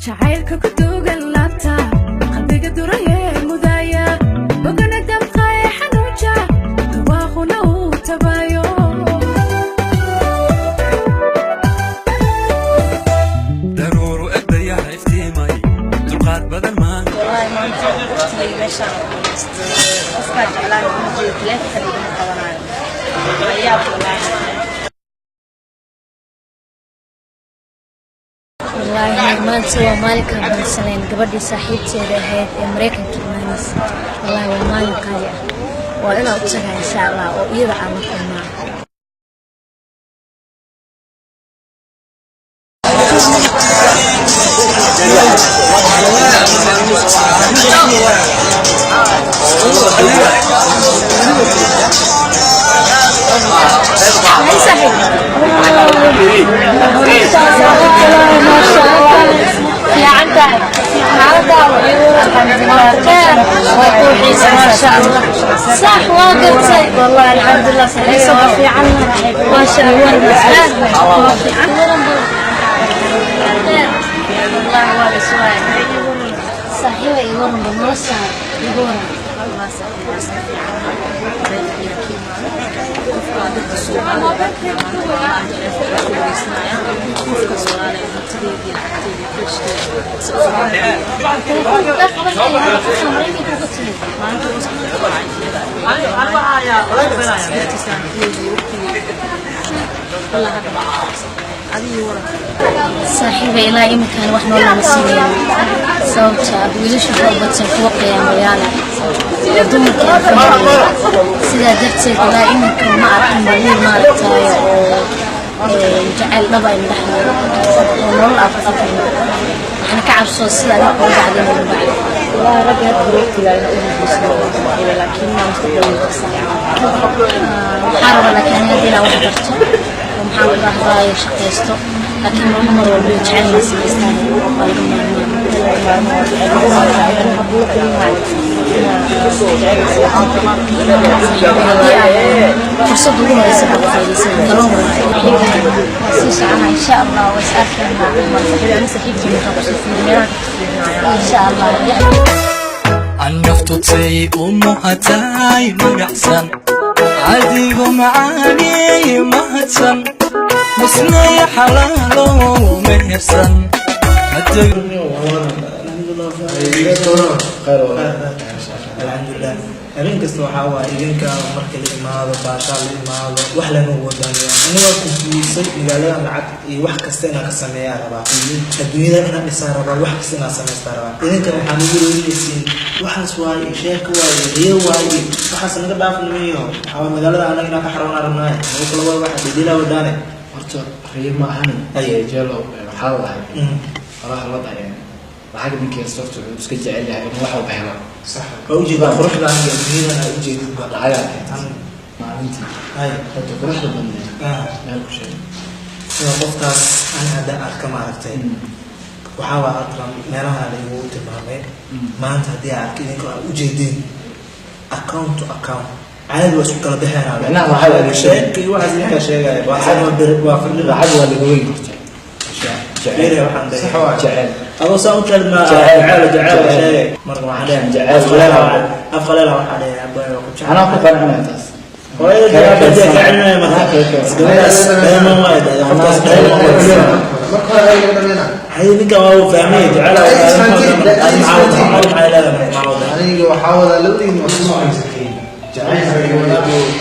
شعيرك كدوق اللابتا قلبي قدر مذايا وقنا دمقاي حنوجا دواخنا وتبايو ضرور أبدي عرفتي ماي تلقات بدل ما والله ما أنت قلت ليش أفكار على الموجود ثلاثة خلينا نقولنا رياض والله ما سوى مالك بن سليم قبل صاحبتي هذه أمريكا كمانيس والله ومالك قايع وأنا أتسرع إن شاء الله ويرعى مكان صح واقف والله الحمد لله صحيح في عنا ما شاء الله في عنا والله ولا سؤال صحيح يقولون بالنص يقولون الله صحيح صاحبي إلى إمكان وإحنا ولا مسؤولين صوتها ويلش حبة فوق يا مريالة ودمك سيدا درتي إلى إمكان ما أرحم بالي ما رتاي جعل نبأ النحل ونرى أفضل أنا كعب صوصي أنا أقول بعدين من بعد والله ربي هتبروك لا أقول لكن ما مستقبل حارب لكن هذه لا وحدته ومحاول أهضاي شقيسته لكن عمر وبيجعلنا سيستان فرصة دولة يسبب فايدة عنها إن شاء الله وسأفهم إن شاء الله النفتي أمهاتي مقعسن عديق معاني مهتسن مسني حلال ومهرسن الحمد لله أبين كسر حوا إذن كمركز الماضي باشا الماضي وحلا نو ودانيا أنا وكنت صيف مقالة معك واحد كستنا كسمية ربع الدنيا أنا بسار ربع واحد كستنا سمية ربع إذن كم حنقول ليسين واحد سواي شيخ واي هي واي واحد سنة بعرف المية حوا مقالة أنا هنا كحرنا رمناه وكل واحد يديله ودانه horta riima ahaan ay jeelo waxa la dhahay walaah la dhahay waxa midkii sababtu uu iska jecel yahay inuu wax u baxo صح وأوجد خروج عن الدنيا أنا أوجد dhacaya maalintii هاي horta quruxda badan meel ku sheeg وقفتاس أنا هذا أركم عرفتين وحاول أطلع مراها اللي هو تمامين ما أنت هدي عارفين كلها أوجدين account to account عادي واسمك كلا بحنا أنا هذا الشيء كل واحد يحكي شيء واحد وافر لي العدوى اللي قوي جعل وحنا صح جعل أبو صوت كلمة جعل شيء مرة واحدة جعل أفضل له واحدة أنا أقول أنا أتاس وين جعلنا ما ما وايد هاي نك هو فاهمين جعل أنا وحاول ألوي مصنوع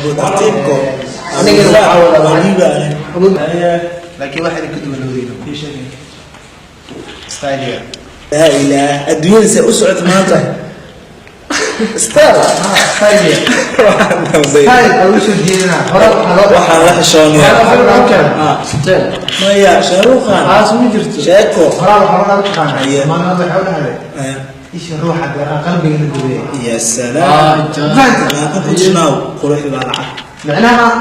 أبو ترتيبكم أنا كده بحاول أغلبها لكن واحد يكتب النورينه في شيء ستايل لا إله الدنيا سأسعد ماذا ستايل ستايل أو شو دينا وحنا حشوني ستايل ما يا شاروخان خلاص مجرت شاكو حرام كان ما أنا بحاول هذا إيش الروح حق قلبي الدنيا يا سلام ما كنت شنو قروحي بالعقل معناها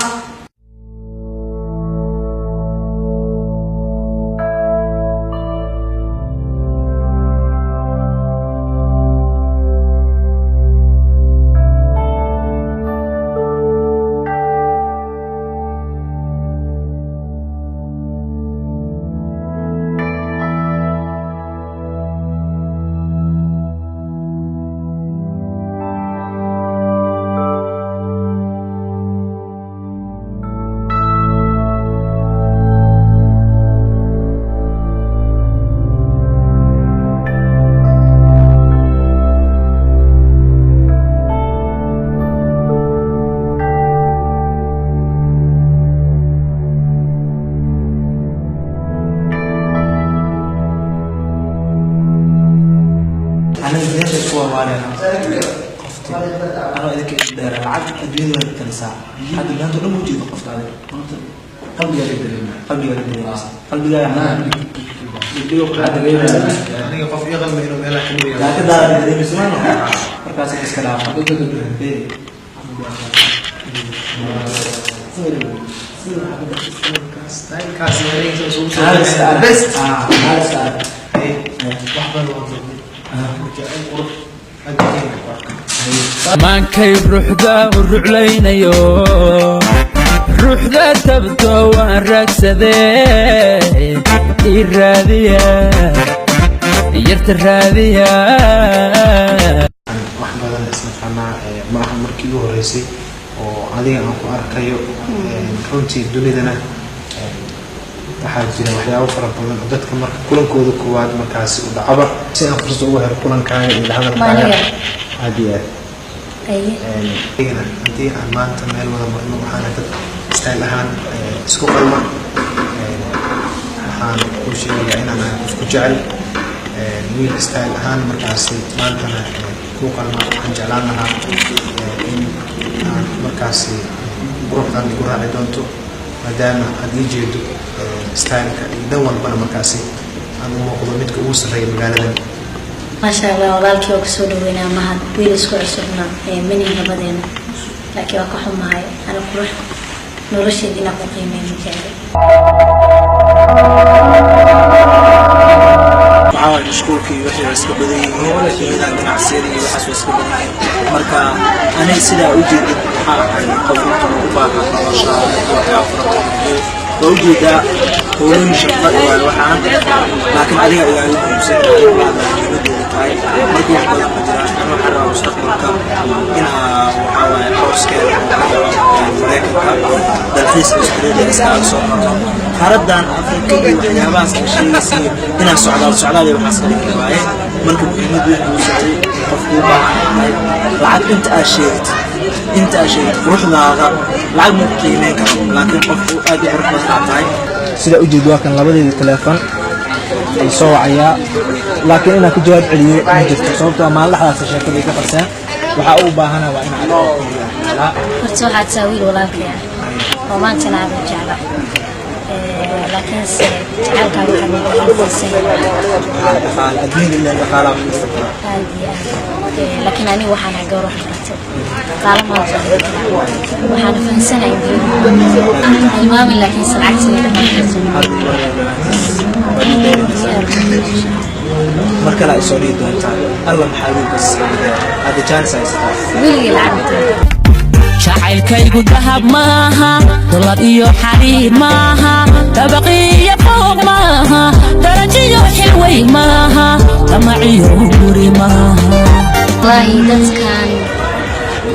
وارينا أنا إذا كنت داير العقد الدنيا الكنيسة هذا اللي أنتم لم تجدوا قفت عليه قلبي قال الدنيا قلبي قال أنا هذا غير أنا قف يغلب إنه ملا كبير لكن ده اللي بيسمعنا فركاس الكلام maankay ruuxda u ruclaynayo ruuxda tabto waan raagsadee ii raadiya yarta raadiya wax badan isla fahmaa ma aha markii ugu horeysay oo adiga aan ku arkayo runtii dunidana waxaa jira waxyaabo fara badan oo dadka marka kulankooda koowaad markaasi u dhacaba si aan fursad ugu helo kulankaaga iyo hadalkaaga aad iyo aad haddii aan maanta meel wada marno waxaana dad style ahaan isku qalma waxaan ku sheegayaa inaan ahay qof ku jecel wiil style ahaan markaasi maantana ku qalma waxaan jeclaan lahaa in aan markaasi gruubkan igu raaci doonto maadaama aad ii jeedo styleka iyo dan walbana markaasi aan u muuqdo midka ugu sarreeya magaaladan ما شاء الله والله وكسود وينا مهد ويلس كعسبنا من هبدنا لكن وكحوم معي أنا كروح نورش دينا قيمة مجالي معاوي مشكوركي وحي اسكو بدي إذا قناع سيري وحسو اسكو بدي مركا أنا سيدا أوجد حاقي قوة مقباقة وشاء وكافرة ووجد هو مشغل والوحان لكن عليها إذا يكون سيدا بعض markii wax badan ma jiraan anuu xarraa mustaqbalka inaa waxaa howskeeda mareykanka dalxiiska Australia iskaaga soo marto qaaradan Afrika iyo waxyaabahaas ka sheegaysay inaan socdaal iyo waxaas kala waaye marka muhiimad weyn uu saaray qofku u baahan yahay lacag inta aad sheegtid ruuxdaada lacag ma qiimeyn karo laakiin qofku aad u qurux badan tahay sida u jeedo waa kan labadeeda telefoon soo wacaya laakiin inaan ku jawaab celiyo ma jirto sababtoo ma laxdaas sheekada ka qarsan waxa uu baahana waa in aan horta waxaad saawiil walaalkaya oo maanta aan jecla laakiin jacalka waxa dhaqaal adduunka ilaa dhaqaalaha ku isticmaala laakiin ani waxaan gaar wax bartay qaalama waxaan fahansanahay ilmaami laakiin salacagtii marka la soo dhigi doonta alla maxaa lagu qasay hada chance haysta wili lacagta jacaylkaygu dahab maaha dollar iyo xariir maaha tabaqiyo fooq maaha darajiyo xilway maaha damaciyo guri maaha wallahi dadkan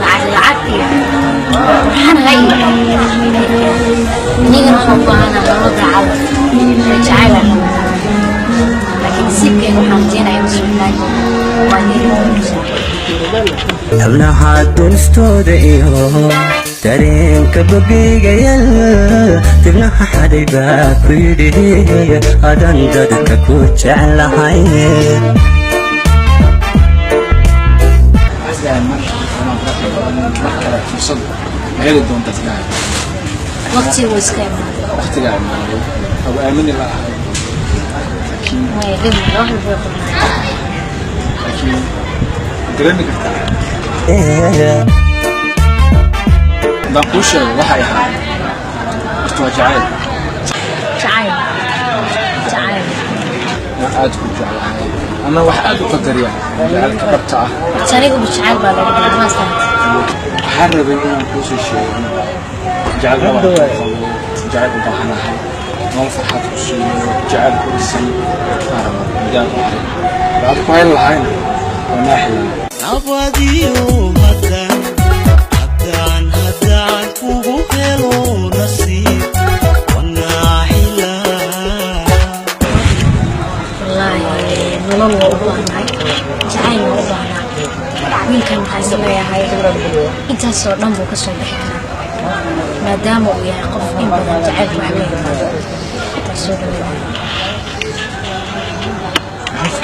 lacag waxaan hay nigan xubana loo dacal jacayl لكن سيبك وحاجين عيوسفناك hablaha dunstooda iyo dareenka bogigayal dibnaha xadhay baa ku yidhi adan dadka ku jeclahay وقتي وسكين أبو آمن الله ما يلم روح البيت لكن درنك دقوش وحي استوى جعيل عاد كنت جعيل أنا واحد أقدر يعني جعل كبرتها تاريخ بشعيل بالله ما استنت حرب إنه كل شيء جعل جعل بحنا ما فرحت كل جعل كل شيء جعل بعد كويل العين وناحية abadiyo haddaan kugu helo nasiib wanaaxila wallahi nolol waa u baahnay jacayl waa u baahnaa wiilkan waxaa isleeyahay intaasoo dhan buu ka soo bixi karaa maadaama uu yahay qof in badan jacaylka wax ka yaqaano taasoo dhaweynaya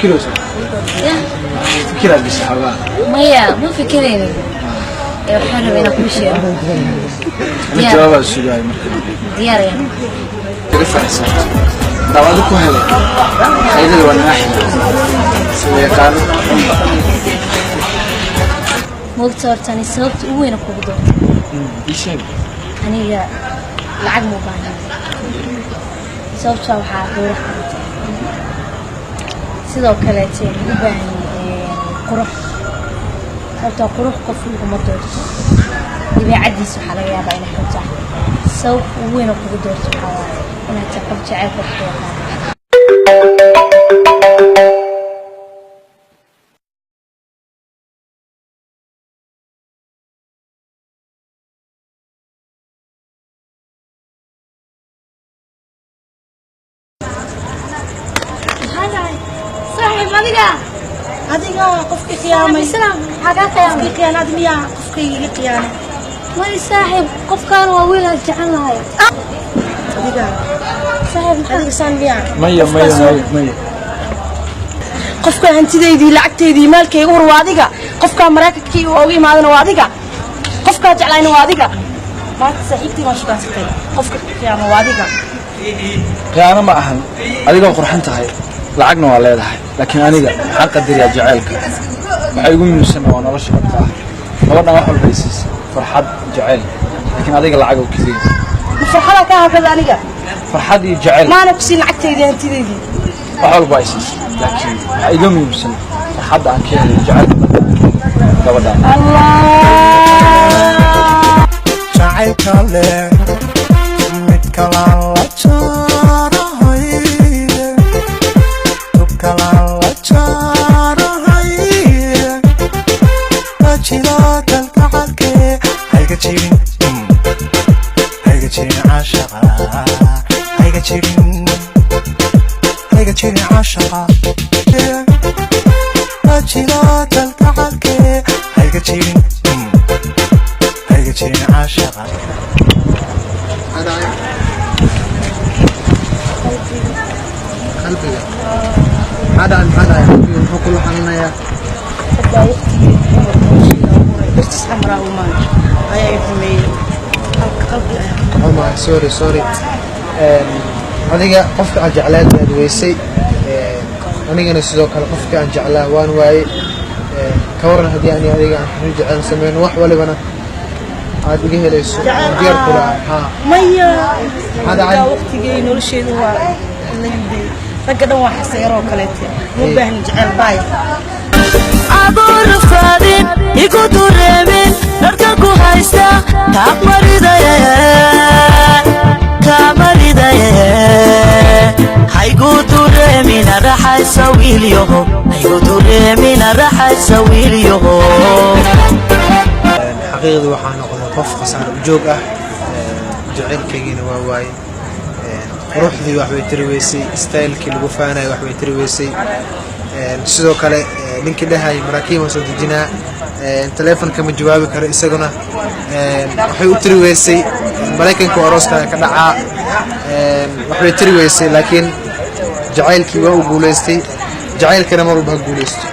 فكرت يا فكرة بس حوا مايا ما فكرين waxaan rabaa inaan ku sheego أنا جواب السؤال diyaar yani كيف أحسن دعوة كهلة خير ولا ناحية سوي قالوا moogta horta ani sababta ugu weyn ku gudbo إيش aniga lacag ma baahan sababta waxaa qurux sidoo kale teen u baahan qurux sababta qurux qof uma doorto dabeecadiisa waxaa laga yaabaa inay ka tahay sabab ugu weyn ku doorto waxaa waaye inaad tahay qof jecel qof yaqaan صاحب adiga qofka qiyaamay salaam haga qiyaamay qiyaanad miya qofka iga qiyaanay way saaxib qofkan waa wiil aan jecel lahay adiga saaxib san miya مية qofka hantideedii lacagteedii maalkay uur waa adiga qofka maraankii oo ugu imaadana waa adiga qofka jeclayna waa adiga ma saaxiibtii ma shaqaystay qofka qiyaamay waa adiga أنا ما أهل أديك قرحنت هاي لعقنا ولا هذا لكن أنا حق الدنيا جعلك وحيقول من السنة وأنا رش بقى والله ما حول بيسس فرحات جعل لكن أديك العقل وكذي فرحة كذا أنا فرحات جعل ما أنا كسين لعقتي هنتي وحول بيسس لكن حيقول من السنة فرحات عن كذا جعل قبل الله جعل كله متكلم عاشقة أجلات الكعك هيك تشيرين عاشقة قلبي هذا قلبي وكل حننا يا بس حمراء وما هيا يفهمي قلبي سوري adiga qofka aan jeclaan baad weysay anigana sidoo kale qofka aan jeclaa waan waayay ka waran hadii aan adiga aan jeclaan sameeyno wax walibana aad iga helayso diyaar kula ha maya hada waqtigii nolosheedu waa leeyahay ragadan waa xaseero kaleete ma baahan jecel baay agoor faadin igu dureemin narka ku haysta taaqmaridaya haygu dureemin araxaysa wiilyaho haygu dureemin araxaysa wiilyaho xaqiiqdu waxaan noqday qof khasaar joog ah jaceylkaygiina waa waayay quruxdii wax way tiri weysay staylkii lagu faanay wax way tiri weysay sidoo kale ninkii dhahay maraakiib soo dejinaa telefonka ma jawaabi karo isaguna waxay u tiri weysay mareykanka arooska ka dhacaa waxay tiri weysay laakiin jaceylkii waa u guuleystay jaceylkana mar walba guuleysto